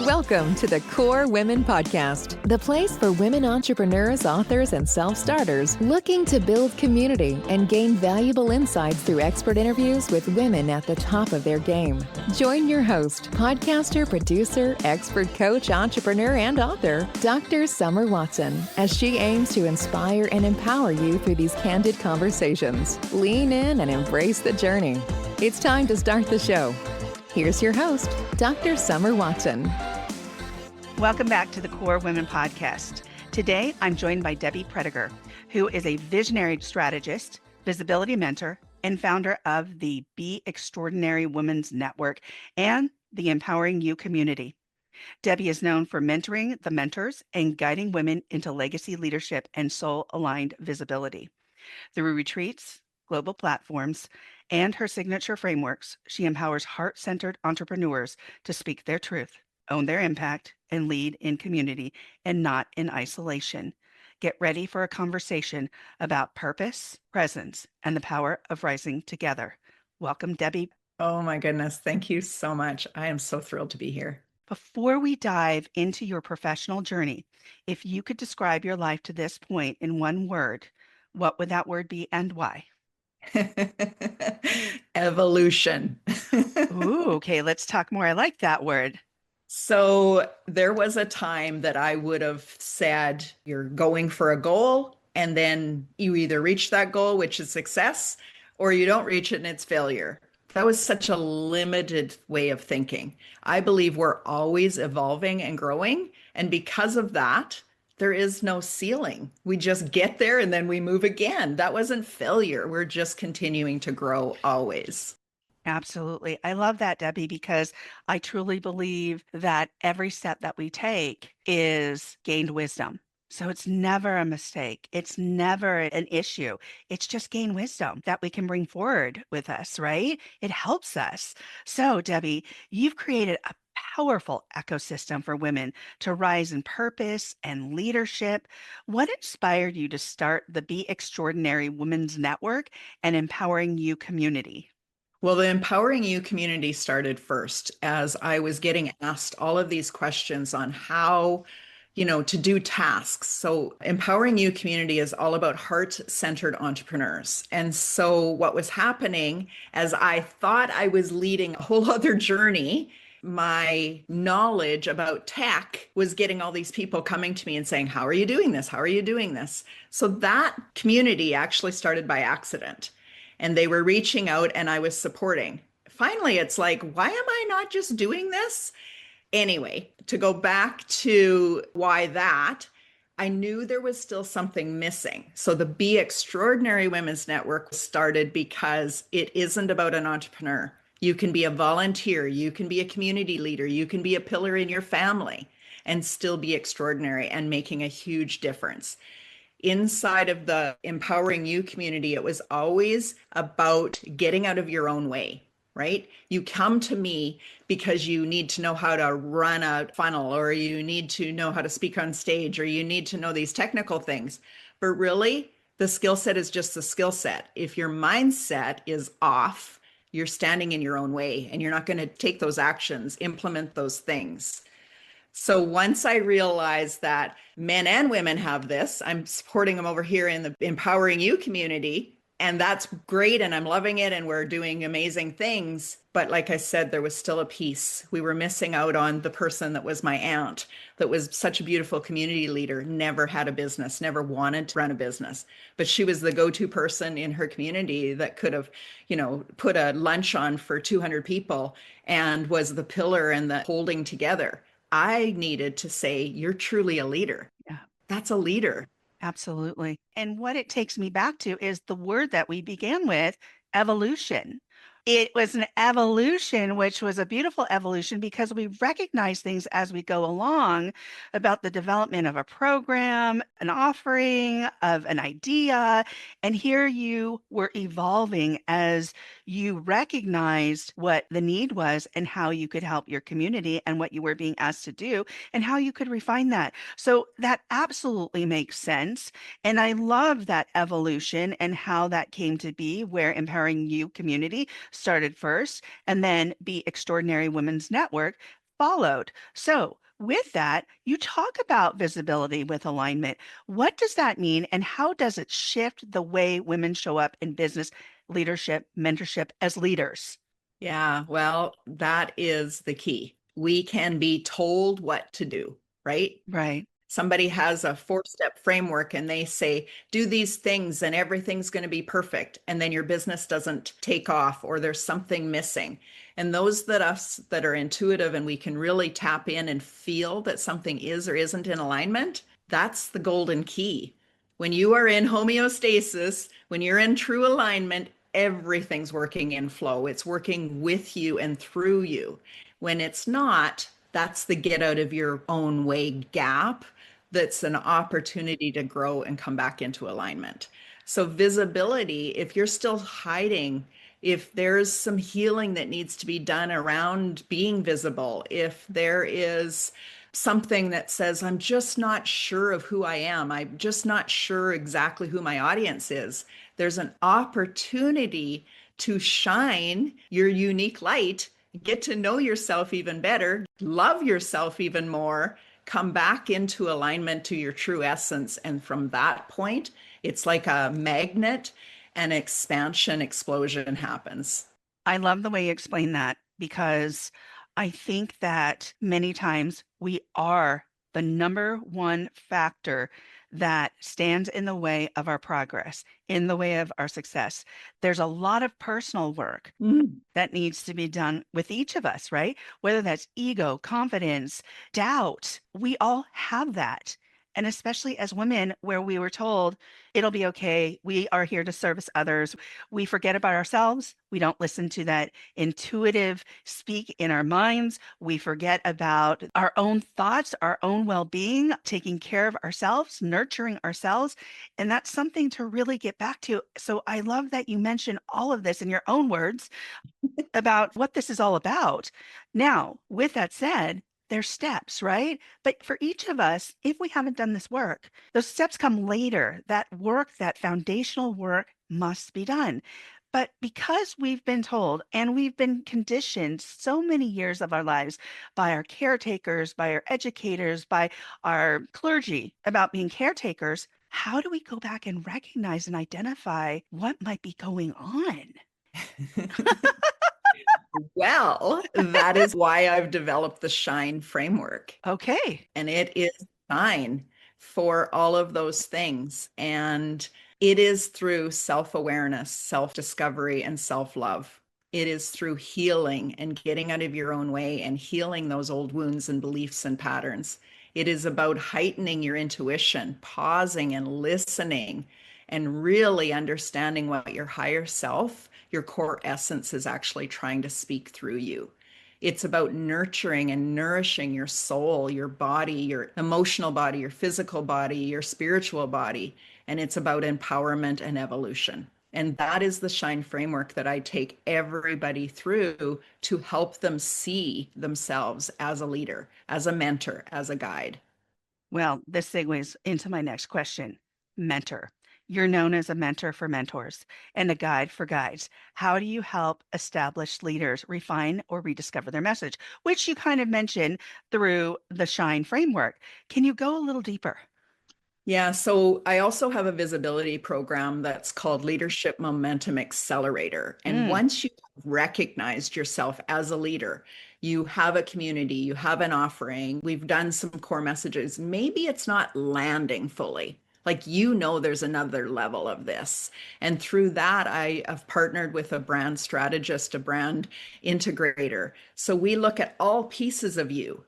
Welcome to the Core Women Podcast, the place for women entrepreneurs, authors, and self-starters looking to build community and gain valuable insights through expert interviews with women at the top of their game. Join your host, podcaster, producer, expert coach, entrepreneur, and author, Dr. Summer Watson, as she aims to inspire and empower you through these candid conversations. Lean in and embrace the journey. It's time to start the show. Here's your host, Dr. Summer Watson. Welcome back to the Core Women Podcast. Today, I'm joined by Debbie Prediger, who is a visionary strategist, visibility mentor, and founder of the Be Extraordinary Women's Network and the Empowering You community. Debbie is known for mentoring the mentors and guiding women into legacy leadership and soul-aligned visibility. Through retreats, global platforms, and her signature frameworks, she empowers heart-centered entrepreneurs to speak their truth, own their impact, and lead in community and not in isolation. Get ready for a conversation about purpose, presence, and the power of rising together. Welcome, Debbie. Oh my goodness. Thank you so much. I am so thrilled to be here. Before we dive into your professional journey, if you could describe your life to this point in one word, what would that word be and why? Evolution. Ooh, okay, let's talk more. I like that word. So there was a time that I would have said, you're going for a goal, and then you either reach that goal, which is success, or you don't reach it and it's failure. That was such a limited way of thinking. I believe we're always evolving and growing. And because of that, there is no ceiling. We just get there and then we move again. That wasn't failure. We're just continuing to grow always. Absolutely. I love that, Debbie, because I truly believe that every step that we take is gained wisdom. So it's never a mistake. It's never an issue. It's just gained wisdom that we can bring forward with us, right? It helps us. So, Debbie, you've created a powerful ecosystem for women to rise in purpose and leadership. What inspired you to start the Be Extraordinary Women's Network and Empowering You community? Well, the Empowering You community started first as I was getting asked all of these questions on how, to do tasks. So Empowering You community is all about heart-centered entrepreneurs. And so what was happening as I thought I was leading a whole other journey, my knowledge about tech was getting all these people coming to me and saying, how are you doing this? How are you doing this? So that community actually started by accident. And they were reaching out and I was supporting. Finally, it's like, why am I not just doing this? Anyway, to go back to why that, I knew there was still something missing. So the Be Extraordinary Women's Network started because it isn't about an entrepreneur. You can be a volunteer, you can be a community leader, you can be a pillar in your family and still be extraordinary and making a huge difference. Inside of the Empowering You community, it was always about getting out of your own way, right? You come to me because you need to know how to run a funnel, or you need to know how to speak on stage, or you need to know these technical things. But really, the skill set is just the skill set. If your mindset is off, you're standing in your own way and you're not going to take those actions, implement those things. So once I realized that men and women have this, I'm supporting them over here in the Empowering You community, and that's great, and I'm loving it, and we're doing amazing things. But like I said, there was still a piece. We were missing out on the person that was my aunt, that was such a beautiful community leader, never had a business, never wanted to run a business. But she was the go-to person in her community that could have, put a lunch on for 200 people and was the pillar and the holding together. I needed to say, you're truly a leader. Yeah, that's a leader. Absolutely. And what it takes me back to is the word that we began with, evolution. It was an evolution, which was a beautiful evolution because we recognize things as we go along about the development of a program, an offering, of an idea. And here you were evolving as you recognized what the need was and how you could help your community and what you were being asked to do and how you could refine that. So that absolutely makes sense. And I love that evolution and how that came to be, where Empowering You community started first, and then Be Extraordinary Women's Network followed. So with that, you talk about visibility with alignment. What does that mean, and how does it shift the way women show up in business, leadership, mentorship as leaders? Yeah, well, that is the key. We can be told what to do, right? Right. Somebody has a 4-step framework and they say, do these things and everything's going to be perfect. And then your business doesn't take off or there's something missing. And those that us that are intuitive and we can really tap in and feel that something is or isn't in alignment, that's the golden key. When you are in homeostasis, when you're in true alignment, everything's working in flow. It's working with you and through you. When it's not, that's the get out of your own way gap. That's an opportunity to grow and come back into alignment. So, visibility, if you're still hiding, if there's some healing that needs to be done around being visible, if there is something that says, I'm just not sure of who I am, I'm just not sure exactly who my audience is, there's an opportunity to shine your unique light, get to know yourself even better, love yourself even more, come back into alignment to your true essence. And from that point, it's like a magnet, and expansion, explosion happens. I love the way you explain that, because I think that many times we are the number one factor that stands in the way of our progress, in the way of our success. There's a lot of personal work that needs to be done with each of us, right? Whether that's ego, confidence, doubt, we all have that. And especially as women, where we were told it'll be okay, we are here to service others, we forget about ourselves. We don't listen to that intuitive speak in our minds. We forget about our own thoughts, our own well being, taking care of ourselves, nurturing ourselves. And that's something to really get back to. So I love that you mentioned all of this in your own words about what this is all about. Now, with that said, there's steps, right? But for each of us, if we haven't done this work, those steps come later. That work, that foundational work must be done. But because we've been told and we've been conditioned so many years of our lives by our caretakers, by our educators, by our clergy about being caretakers, how do we go back and recognize and identify what might be going on? Well, that is why I've developed the SHINE framework. Okay. And it is SHINE for all of those things. And it is through self-awareness, self-discovery, and self-love. It is through healing and getting out of your own way and healing those old wounds and beliefs and patterns. It is about heightening your intuition, pausing and listening, and really understanding what your higher self, your core essence, is actually trying to speak through you. It's about nurturing and nourishing your soul, your body, your emotional body, your physical body, your spiritual body. And it's about empowerment and evolution. And that is the SHINE framework that I take everybody through to help them see themselves as a leader, as a mentor, as a guide. Well, this segues into my next question. Mentor. You're known as a mentor for mentors and a guide for guides. How do you help established leaders refine or rediscover their message, which you kind of mentioned through the SHINE framework? Can you go a little deeper? Yeah, so I also have a visibility program that's called Leadership Momentum Accelerator. And Mm, once you've recognized yourself as a leader, you have a community, you have an offering, we've done some core messages, maybe it's not landing fully. Like, there's another level of this. And through that, I have partnered with a brand strategist, a brand integrator. So we look at all pieces of you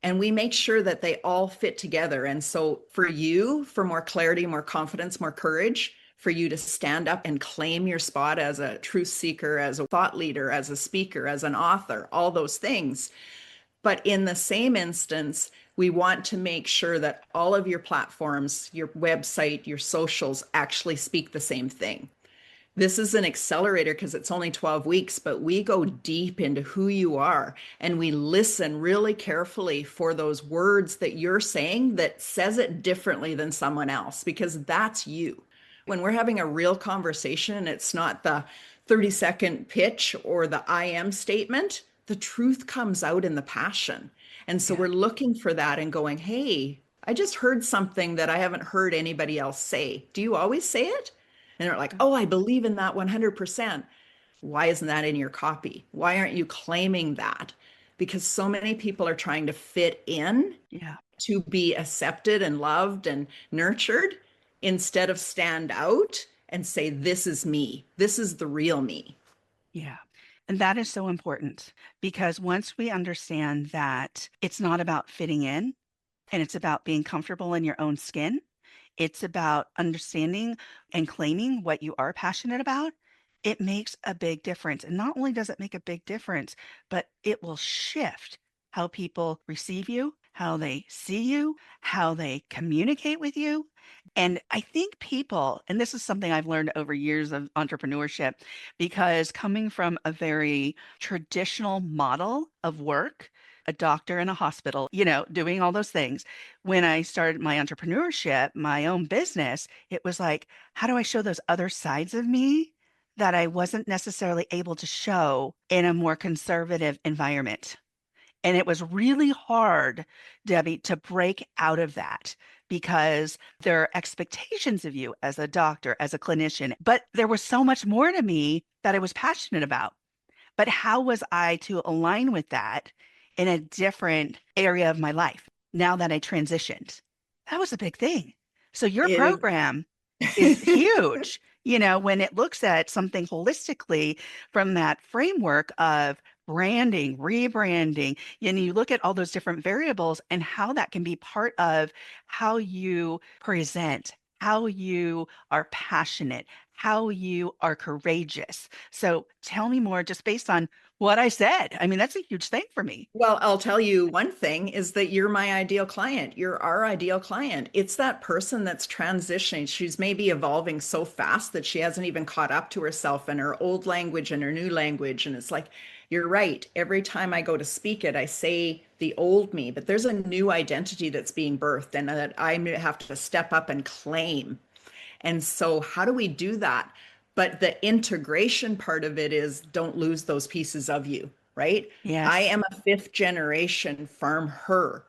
and we make sure that they all fit together. And so for you, for more clarity, more confidence, more courage, for you to stand up and claim your spot as a truth seeker, as a thought leader, as a speaker, as an author, all those things. But in the same instance, we want to make sure that all of your platforms, your website, your socials actually speak the same thing. This is an accelerator because it's only 12 weeks, but we go deep into who you are and we listen really carefully for those words that you're saying that says it differently than someone else, because that's you. When we're having a real conversation, it's not the 30-second pitch or the I am statement. The truth comes out in the passion. And so Yeah. we're looking for that and going, hey, I just heard something that I haven't heard anybody else say. Do you always say it? And they're like, oh, I believe in that 100%. Why isn't that in your copy? Why aren't you claiming that? Because so many people are trying to fit in Yeah. to be accepted and loved and nurtured instead of stand out and say, this is me. This is the real me. Yeah. And that is so important because once we understand that it's not about fitting in and it's about being comfortable in your own skin, it's about understanding and claiming what you are passionate about. It makes a big difference. And not only does it make a big difference, but it will shift how people receive you, how they see you, how they communicate with you. And I think people, and this is something I've learned over years of entrepreneurship, because coming from a very traditional model of work, a doctor in a hospital, doing all those things, when I started my entrepreneurship, my own business, it was like, how do I show those other sides of me that I wasn't necessarily able to show in a more conservative environment? And it was really hard, Debbie, to break out of that because there are expectations of you as a doctor, as a clinician, but there was so much more to me that I was passionate about. But how was I to align with that in a different area of my life now that I transitioned? That was a big thing. So your It program is is. huge, when it looks at something holistically from that framework of branding, rebranding, and you look at all those different variables and how that can be part of how you present, how you are passionate, how you are courageous. So tell me more just based on what I said. I mean, that's a huge thing for me. Well, I'll tell you one thing is that you're my ideal client. You're our ideal client. It's that person that's transitioning. She's maybe evolving so fast that she hasn't even caught up to herself and her old language and her new language. And it's like, you're right. Every time I go to speak it, I say the old me, but there's a new identity that's being birthed and that I have to step up and claim. And so, how do we do that? But the integration part of it is don't lose those pieces of you, right? I Yes. am a fifth generation farm her.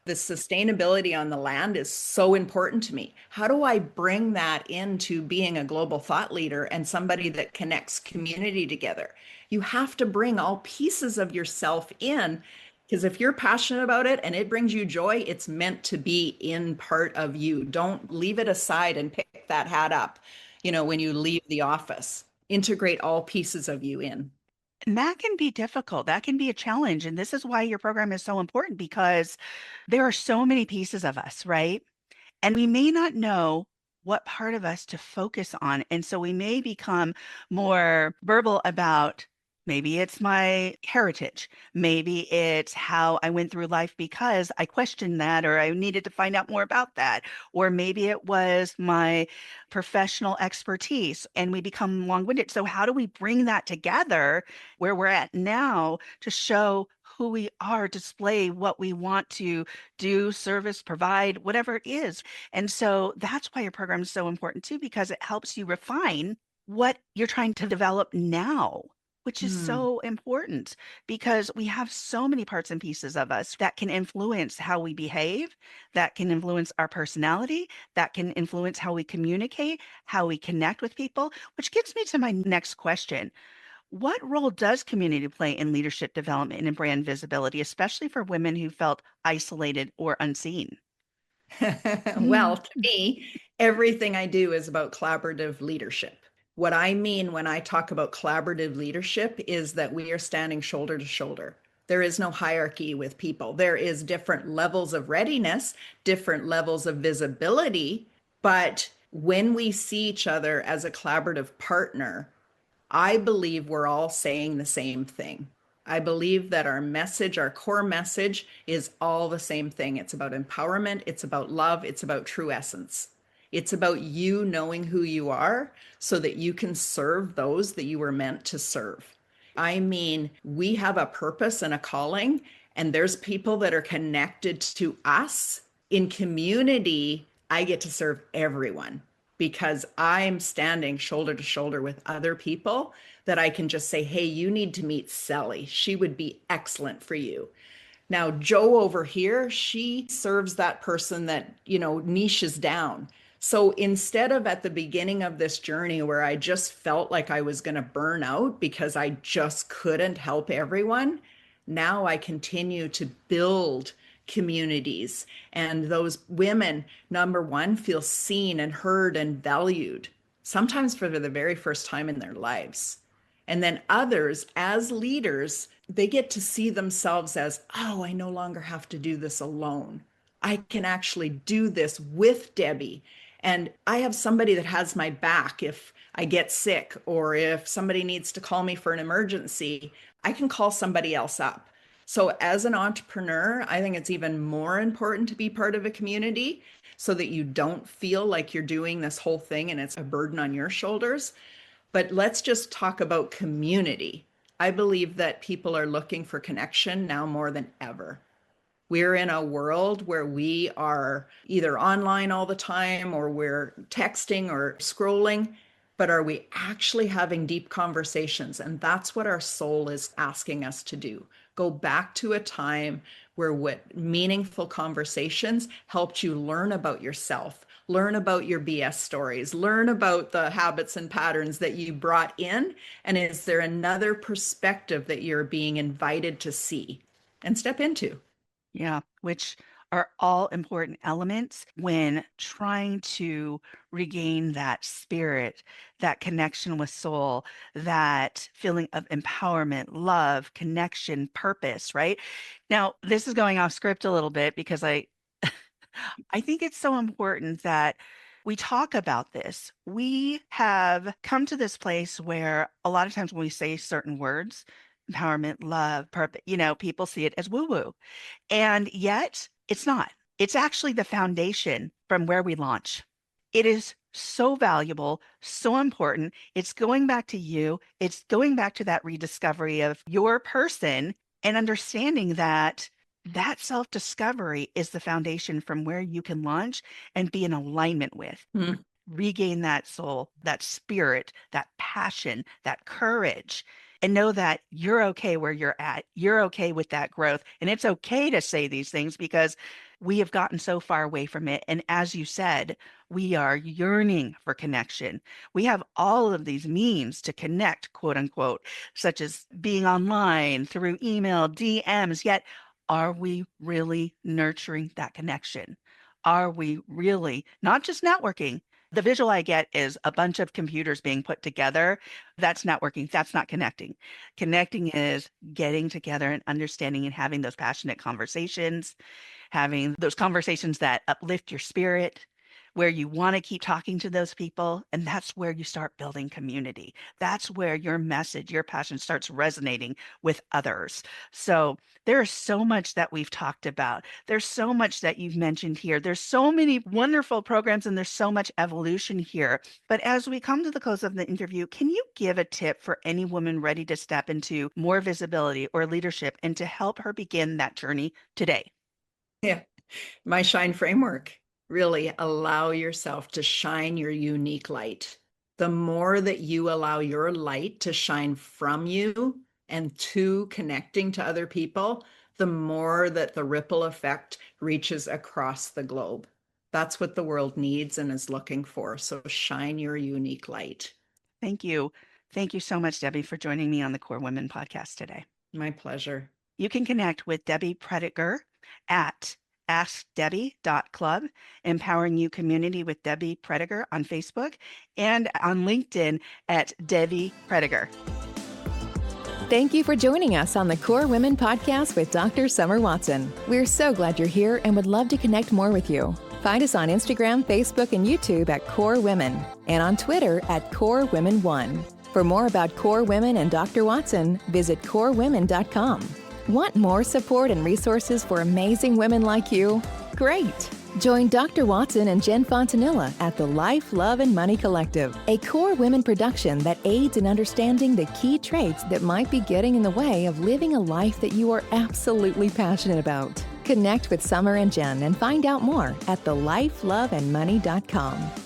The sustainability on the land is so important to me. How do I bring that into being a global thought leader and somebody that connects community together? You have to bring all pieces of yourself in because if you're passionate about it and it brings you joy, it's meant to be in part of you. Don't leave it aside and pick that hat up, when you leave the office. Integrate all pieces of you in. And that can be difficult. That can be a challenge. And this is why your program is so important because there are so many pieces of us, right? And we may not know what part of us to focus on. And so we may become more verbal about maybe it's my heritage. Maybe it's how I went through life because I questioned that or I needed to find out more about that. Or maybe it was my professional expertise and we become long winded. So, how do we bring that together where we're at now to show who we are, display what we want to do, service, provide, whatever it is? And so that's why your program is so important too, because it helps you refine what you're trying to develop now, which is Hmm. so important because we have so many parts and pieces of us that can influence how we behave, that can influence our personality, that can influence how we communicate, how we connect with people, which gets me to my next question. What role does community play in leadership development and brand visibility, especially for women who felt isolated or unseen? Well, to me, everything I do is about collaborative leadership. What I mean when I talk about collaborative leadership is that we are standing shoulder to shoulder. There is no hierarchy with people. There is different levels of readiness, different levels of visibility, but when we see each other as a collaborative partner, I believe we're all saying the same thing. I believe that our message, our core message, is all the same thing. It's about empowerment, it's about love, it's about true essence. It's about you knowing who you are so that you can serve those that you were meant to serve. I mean, we have a purpose and a calling, and there's people that are connected to us in community. I get to serve everyone because I'm standing shoulder to shoulder with other people that I can just say, hey, you need to meet Sally. She would be excellent for you. Now, Joe over here, she serves that person that, niches down. So instead of at the beginning of this journey where I just felt like I was going to burn out because I just couldn't help everyone, now I continue to build communities. And those women, number one, feel seen and heard and valued, sometimes for the very first time in their lives. And then others, as leaders, they get to see themselves as, oh, I no longer have to do this alone. I can actually do this with Debbie. And I have somebody that has my back if I get sick, or if somebody needs to call me for an emergency, I can call somebody else up. So as an entrepreneur, I think it's even more important to be part of a community so that you don't feel like you're doing this whole thing and it's a burden on your shoulders. But let's just talk about community. I believe that people are looking for connection now more than ever. We're in a world where we are either online all the time, or we're texting or scrolling, but are we actually having deep conversations? And that's what our soul is asking us to do. Go back to a time where what meaningful conversations helped you learn about yourself, learn about your BS stories, learn about the habits and patterns that you brought in. And is there another perspective that you're being invited to see and step into? Yeah, which are all important elements when trying to regain that spirit, that connection with soul, that feeling of empowerment, love, connection, purpose, right? Now, this is going off script a little bit because I think it's so important that we talk about this. We have come to this place where a lot of times when we say certain words, empowerment, love, purpose, people see it as woo-woo. And yet it's not. It's actually the foundation from where we launch. It is so valuable, so important. It's going back to you. It's going back to that rediscovery of your person and understanding that self-discovery is the foundation from where you can launch and be in alignment with. Regain that soul, that spirit, that passion, that courage. And know that you're okay where you're at. You're okay with that growth. And it's okay to say these things because we have gotten so far away from it. And as you said, we are yearning for connection. We have all of these means to connect, quote unquote, such as being online, through email, DMs. Yet, are we really nurturing that connection? Are we really not just networking? The visual I get is a bunch of computers being put together. That's networking. That's not connecting. Connecting is getting together and understanding and having those passionate conversations, having those conversations that uplift your spirit, where you want to keep talking to those people. And that's where you start building community. That's where your message, your passion starts resonating with others. So there is so much that we've talked about. There's so much that you've mentioned here. There's so many wonderful programs and there's so much evolution here. But as we come to the close of the interview, can you give a tip for any woman ready to step into more visibility or leadership and to help her begin that journey today? Yeah, my shine framework. Really allow yourself to shine your unique light. The more that you allow your light to shine from you and to connecting to other people, the more that the ripple effect reaches across the globe. That's what the world needs and is looking for. So shine your unique light. Thank you. Thank you so much, Debbie, for joining me on the Core Women podcast today. My pleasure. You can connect with Debbie Prediger at AskDebbie.club, Empowering You Community with Debbie Prediger on Facebook, and on LinkedIn at Debbie Prediger. Thank you for joining us on the Core Women podcast with Dr. Summer Watson. We're so glad you're here and would love to connect more with you. Find us on Instagram, Facebook, and YouTube at Core Women, and on Twitter at Core Women 1. For more about Core Women and Dr. Watson, visit corewomen.com. Want more support and resources for amazing women like you? Great! Join Dr. Watson and Jen Fontanilla at the Life, Love, and Money Collective, a Core Women production that aids in understanding the key traits that might be getting in the way of living a life that you are absolutely passionate about. Connect with Summer and Jen and find out more at thelifeloveandmoney.com.